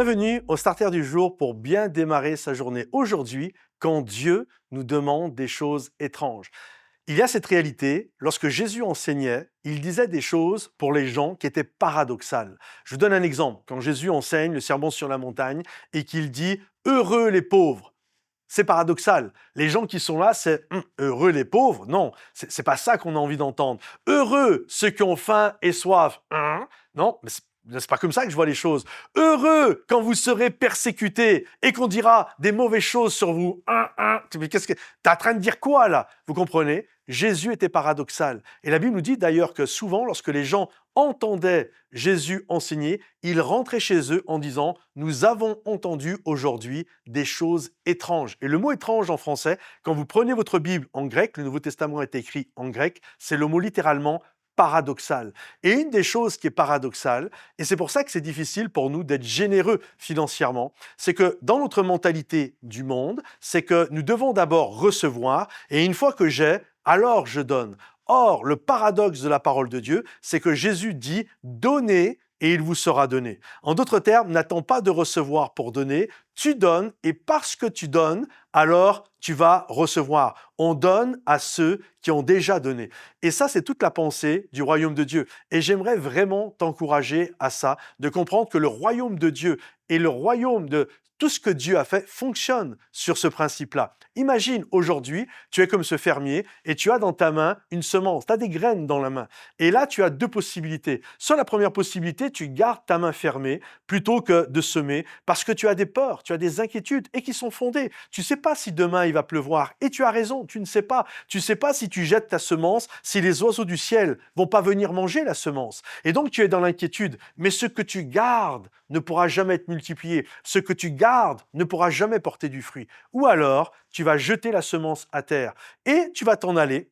Bienvenue au Starter du jour pour bien démarrer sa journée aujourd'hui quand Dieu nous demande des choses étranges. Il y a cette réalité, lorsque Jésus enseignait, il disait des choses pour les gens qui étaient paradoxales. Je vous donne un exemple. Quand Jésus enseigne le sermon sur la montagne et qu'il dit « Heureux les pauvres », c'est paradoxal. Les gens qui sont là, c'est heureux les pauvres. Non, c'est pas ça qu'on a envie d'entendre. Heureux ceux qui ont faim et soif. Non, mais c'est pas comme ça que je vois les choses. Heureux quand vous serez persécutés et qu'on dira des mauvaises choses sur vous. Mais qu'est-ce que t'es en train de dire quoi là? Vous comprenez? Jésus était paradoxal. Et la Bible nous dit d'ailleurs que souvent, lorsque les gens entendaient Jésus enseigner, ils rentraient chez eux en disant « Nous avons entendu aujourd'hui des choses étranges ». Et le mot « étrange » en français, quand vous prenez votre Bible en grec, le Nouveau Testament est écrit en grec, c'est le mot littéralement paradoxal. Et une des choses qui est paradoxale, et c'est pour ça que c'est difficile pour nous d'être généreux financièrement, c'est que dans notre mentalité du monde, c'est que nous devons d'abord recevoir, et une fois que j'ai, alors je donne. Or, le paradoxe de la parole de Dieu, c'est que Jésus dit « donnez et il vous sera donné ». En d'autres termes, n'attends pas de recevoir pour donner, tu donnes et parce que tu donnes, alors tu vas recevoir. On donne à ceux qui ont déjà donné. Et ça, c'est toute la pensée du royaume de Dieu. Et j'aimerais vraiment t'encourager à ça, de comprendre que le royaume de Dieu et le royaume de tout ce que Dieu a fait fonctionne sur ce principe-là. Imagine aujourd'hui, tu es comme ce fermier et tu as dans ta main une semence, tu as des graines dans la main. Et là, tu as deux possibilités. Soit la première possibilité, tu gardes ta main fermée plutôt que de semer parce que tu as des peurs, tu as des inquiétudes et qui sont fondées. Tu ne sais pas si demain il va pleuvoir et tu as raison, tu ne sais pas. Tu ne sais pas si tu jettes ta semence, si les oiseaux du ciel vont pas venir manger la semence. Et donc tu es dans l'inquiétude. Mais ce que tu gardes ne pourra jamais être multiplié. Ce que tu gardes ne pourra jamais porter du fruit. Ou alors, tu vas jeter la semence à terre et tu vas t'en aller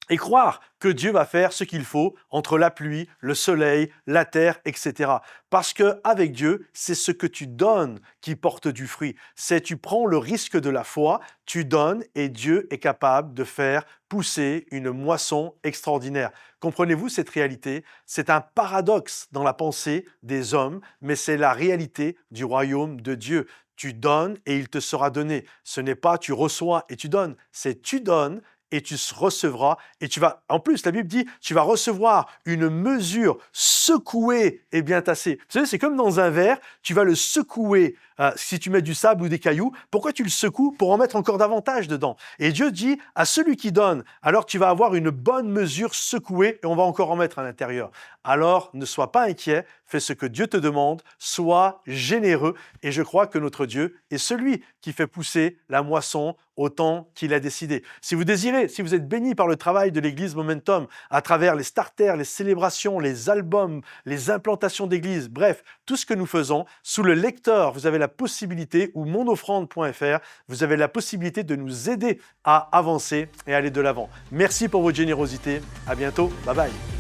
et croire que Dieu va faire ce qu'il faut entre la pluie, le soleil, la terre, etc. Parce que avec Dieu, c'est ce que tu donnes qui porte du fruit. C'est tu prends le risque de la foi, tu donnes et Dieu est capable de faire pousser une moisson extraordinaire. Comprenez-vous cette réalité? C'est un paradoxe dans la pensée des hommes, mais c'est la réalité du royaume de Dieu. Tu donnes et il te sera donné. Ce n'est pas tu reçois et tu donnes, c'est tu donnes et tu recevras, et tu vas, en plus la Bible dit, tu vas recevoir une mesure secouée et bien tassée. Vous savez, c'est comme dans un verre, tu vas le secouer, si tu mets du sable ou des cailloux, pourquoi tu le secoues? Pour en mettre encore davantage dedans. Et Dieu dit, à celui qui donne, alors tu vas avoir une bonne mesure secouée, et on va encore en mettre à l'intérieur. Alors, ne sois pas inquiet, fais ce que Dieu te demande, sois généreux, et je crois que notre Dieu est celui qui fait pousser la moisson au temps qu'il a décidé. Si vous désirez, si vous êtes béni par le travail de l'Église Momentum, à travers les starters, les célébrations, les albums, les implantations d'église, bref, tout ce que nous faisons, sous le lecteur, vous avez la possibilité, ou mondoffrande.fr, vous avez la possibilité de nous aider à avancer et aller de l'avant. Merci pour votre générosité. À bientôt. Bye bye.